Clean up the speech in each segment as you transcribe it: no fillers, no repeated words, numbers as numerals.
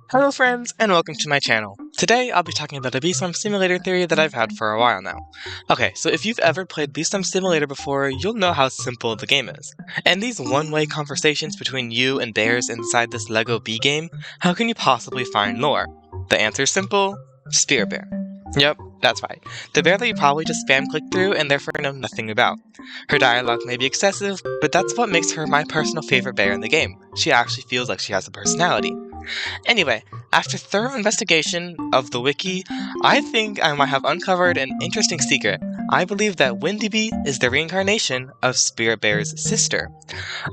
Hello friends, and welcome to my channel. Today I'll be talking about a BSS simulator theory that I've had for a while now. Okay, so if you've ever played BSS Simulator before, you'll know how simple the game is. And these one-way conversations between you and bears inside this LEGO bee game, how can you possibly find lore? The answer's simple: Spirit Bear. Yep, that's right. The bear that you probably just spam click through and therefore know nothing about. Her dialogue may be excessive, but that's what makes her my personal favorite bear in the game. She actually feels like she has a personality. Anyway, after thorough investigation of the wiki, I think I might have uncovered an interesting secret. I believe that Wendy Bee is the reincarnation of Spirit Bear's sister.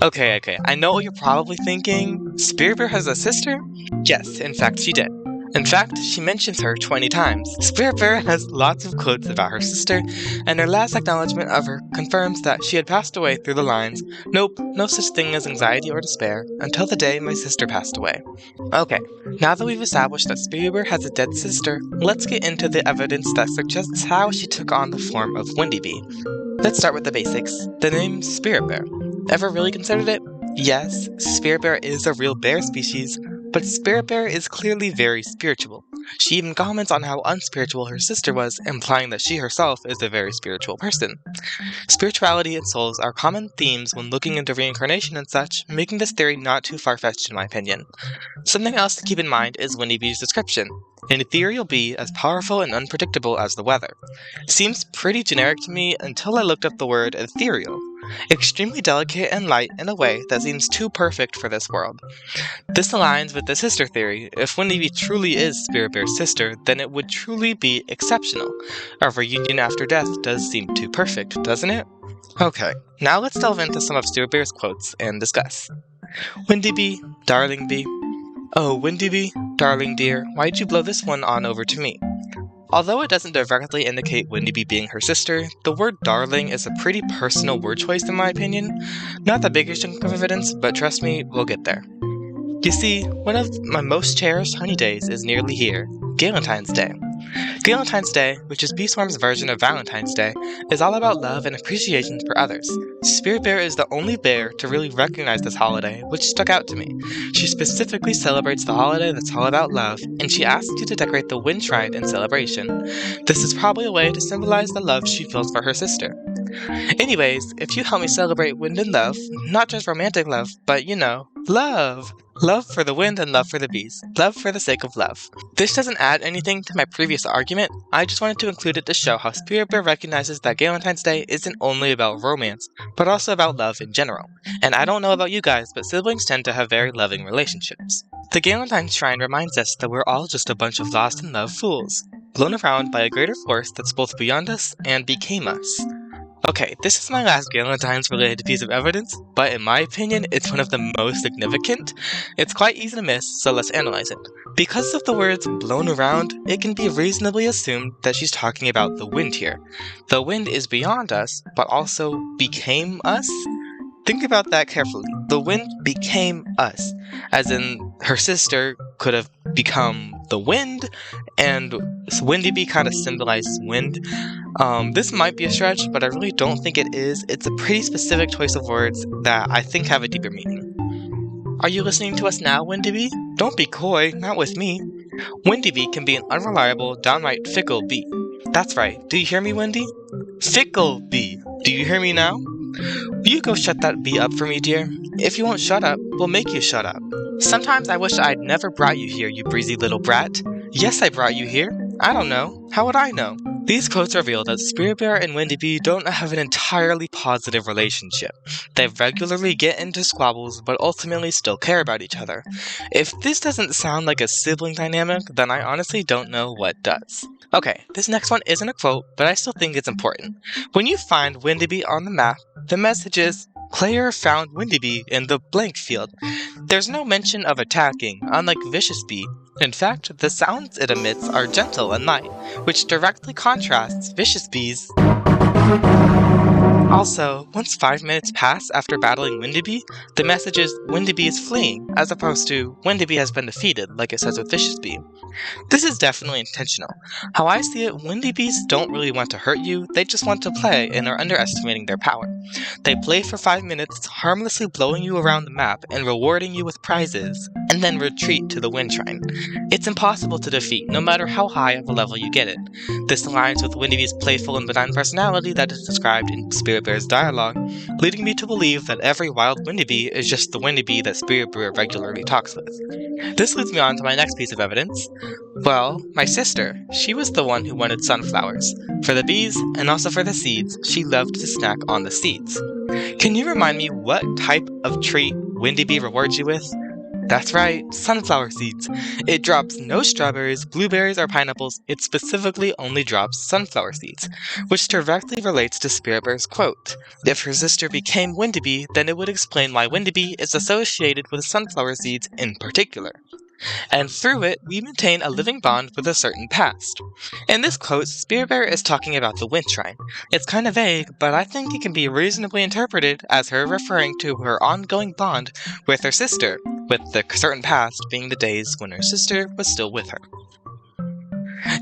Okay, I know what you're probably thinking. Spirit Bear has a sister? Yes, in fact she did. In fact, she mentions her 20 times. Spirit Bear has lots of quotes about her sister, and her last acknowledgement of her confirms that she had passed away through the lines, "Nope, no such thing as anxiety or despair, until the day my sister passed away." Okay, now that we've established that Spirit Bear has a dead sister, let's get into the evidence that suggests how she took on the form of Wendy Bee. Let's start with the basics. The name Spirit Bear. Ever really considered it? Yes, Spirit Bear is a real bear species, but Spirit Bear is clearly very spiritual. She even comments on how unspiritual her sister was, implying that she herself is a very spiritual person. Spirituality and souls are common themes when looking into reincarnation and such, making this theory not too far-fetched in my opinion. Something else to keep in mind is Wendy Bee's description: an ethereal bee as powerful and unpredictable as the weather. Seems pretty generic to me until I looked up the word ethereal. Extremely delicate and light in a way that seems too perfect for this world. This aligns with the sister theory. If Wendy Bee truly is Spirit Bear's sister, then it would truly be exceptional. A reunion after death does seem too perfect, doesn't it? Okay, now let's delve into some of Spirit Bear's quotes and discuss. Wendy Bee, darling bee. Oh, Wendy Bee, darling dear, why'd you blow this one on over to me? Although it doesn't directly indicate Wendy Bee being her sister, the word darling is a pretty personal word choice in my opinion. Not the biggest chunk of evidence, but trust me, we'll get there. You see, one of my most cherished honey days is nearly here, Galentine's Day. Galentine's Day, which is Bee-Swarm's version of Valentine's Day, is all about love and appreciation for others. Spirit Bear is the only bear to really recognize this holiday, which stuck out to me. She specifically celebrates the holiday that's all about love, and she asks you to decorate the wind shrine in celebration. This is probably a way to symbolize the love she feels for her sister. Anyways, if you help me celebrate wind and love, not just romantic love, but love! Love for the wind and love for the bees. Love for the sake of love. This doesn't add anything to my previous argument, I just wanted to include it to show how Spirit Bear recognizes that Galentine's Day isn't only about romance, but also about love in general. And I don't know about you guys, but siblings tend to have very loving relationships. The Galentine Shrine reminds us that we're all just a bunch of lost in love fools, blown around by a greater force that's both beyond us and became us. Okay, this is my last Galentine's related piece of evidence, but in my opinion, it's one of the most significant. It's quite easy to miss, so let's analyze it. Because of the words blown around, it can be reasonably assumed that she's talking about the wind here. The wind is beyond us, but also became us? Think about that carefully. The wind became us, as in her sister could have become the wind, and Wendy Bee kind of symbolizes wind. This might be a stretch, but I really don't think it is. It's a pretty specific choice of words that I think have a deeper meaning. Are you listening to us now, Wendy Bee? Don't be coy, not with me. Wendy Bee can be an unreliable, downright fickle bee. That's right, do you hear me, Wendy? Fickle bee, do you hear me now? Will you go shut that bee up for me, dear? If you won't shut up, we'll make you shut up. Sometimes I wish I'd never brought you here, you breezy little brat. Yes, I brought you here. I don't know. How would I know? These quotes reveal that Spirit Bear and Wendy Bee don't have an entirely positive relationship. They regularly get into squabbles, but ultimately still care about each other. If this doesn't sound like a sibling dynamic, then I honestly don't know what does. Okay, this next one isn't a quote, but I still think it's important. When you find Wendy Bee on the map, the message is, player found Wendy Bee in the blank field. There's no mention of attacking, unlike Vicious Bee. In fact, the sounds it emits are gentle and light, which directly contrasts Vicious Bee's Also, once 5 minutes pass after battling Windaby, the message is Windaby is fleeing, as opposed to Windaby has been defeated, like it says with Vicious Bee. This is definitely intentional. How I see it, Windabies don't really want to hurt you, they just want to play and are underestimating their power. They play for 5 minutes, harmlessly blowing you around the map and rewarding you with prizes, and then retreat to the Wind Shrine. It's impossible to defeat, no matter how high of a level you get it. This aligns with Windaby's playful and benign personality that is described in Spirit Bear's dialogue, leading me to believe that every wild Windaby is just the Windaby that Spirit Bear regularly talks with. This leads me on to my next piece of evidence. Well, my sister. She was the one who wanted sunflowers. For the bees, and also for the seeds, she loved to snack on the seeds. Can you remind me what type of treat Windaby rewards you with? That's right, sunflower seeds. It drops no strawberries, blueberries, or pineapples, it specifically only drops sunflower seeds, which directly relates to Spirit Bear's quote. If her sister became Windaby, then it would explain why Windaby is associated with sunflower seeds in particular. And through it, we maintain a living bond with a certain past. In this quote, Spirit Bear is talking about the Wind Shrine. It's kind of vague, but I think it can be reasonably interpreted as her referring to her ongoing bond with her sister, with the certain past being the days when her sister was still with her.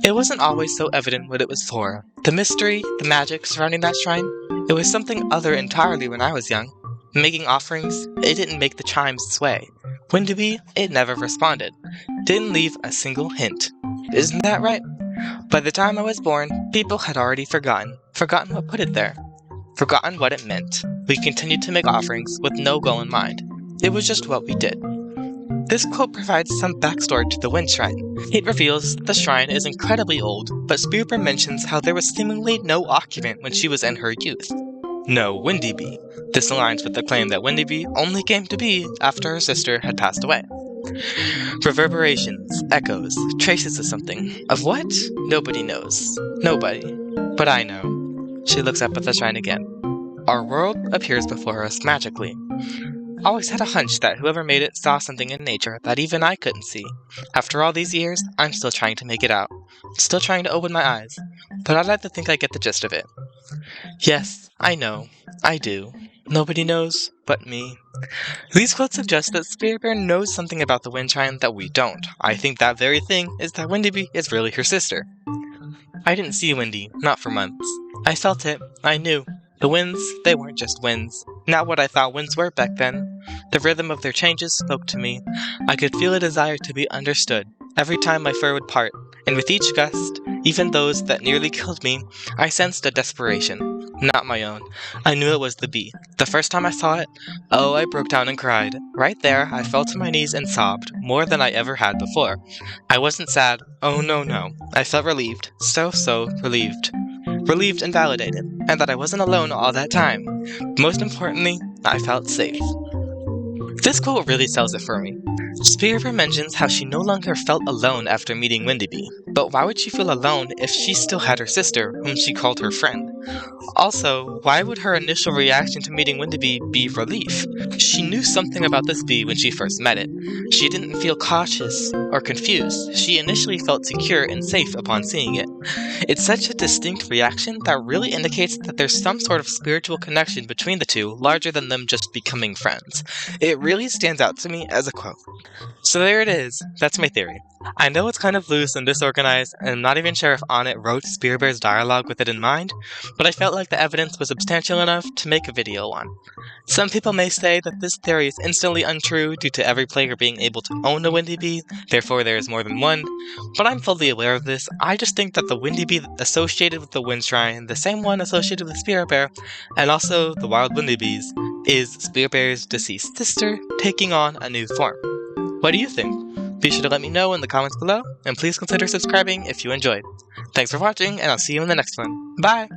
It wasn't always so evident what it was for. The mystery, the magic surrounding that shrine, it was something other entirely when I was young. Making offerings, it didn't make the chimes sway. Windaby, it never responded. Didn't leave a single hint. Isn't that right? By the time I was born, people had already forgotten what put it there. Forgotten what it meant. We continued to make offerings with no goal in mind. It was just what we did. This quote provides some backstory to the Wind Shrine. It reveals the shrine is incredibly old, but Spirit Bear mentions how there was seemingly no occupant when she was in her youth. No Windaby. This aligns with the claim that Windaby only came to be after her sister had passed away. Reverberations, echoes, traces of something. Of what? Nobody knows. Nobody. But I know. She looks up at the shrine again. Our world appears before us magically. Always had a hunch that whoever made it saw something in nature that even I couldn't see. After all these years, I'm still trying to make it out. Still trying to open my eyes. But I'd like to think I get the gist of it. Yes, I know. I do. Nobody knows but me. These quotes suggest that Spirit Bear knows something about the Wind Shrine that we don't. I think that very thing is that Windaby is really her sister. I didn't see Windy, not for months. I felt it. I knew. The winds, they weren't just winds. Not what I thought winds were back then. The rhythm of their changes spoke to me. I could feel a desire to be understood every time my fur would part, and with each gust, even those that nearly killed me, I sensed a desperation. Not my own. I knew it was the bee. The first time I saw it, oh, I broke down and cried. Right there, I fell to my knees and sobbed, more than I ever had before. I wasn't sad. Oh, no. I felt relieved. So relieved. Relieved and validated, and that I wasn't alone all that time. Most importantly, I felt safe. This quote really sells it for me. Spirit Bear mentions how she no longer felt alone after meeting Windaby, but why would she feel alone if she still had her sister, whom she called her friend? Also, why would her initial reaction to meeting Windaby be relief? She knew something about this bee when she first met it. She didn't feel cautious or confused. She initially felt secure and safe upon seeing it. It's such a distinct reaction that really indicates that there's some sort of spiritual connection between the two, larger than them just becoming friends. It really stands out to me as a quote. So there it is. That's my theory. I know it's kind of loose and disorganized, and I'm not even sure if Onnit wrote Spirit Bear's dialogue with it in mind, but I felt like the evidence was substantial enough to make a video on. Some people may say that this theory is instantly untrue due to every player being able to own a Windaby, therefore there is more than one, but I'm fully aware of this. I just think that the Windaby associated with the Wind Shrine, the same one associated with Spirit Bear, and also the wild Windabys, is Spirit Bear's deceased sister taking on a new form. What do you think? Be sure to let me know in the comments below, and please consider subscribing if you enjoyed. Thanks for watching, and I'll see you in the next one. Bye!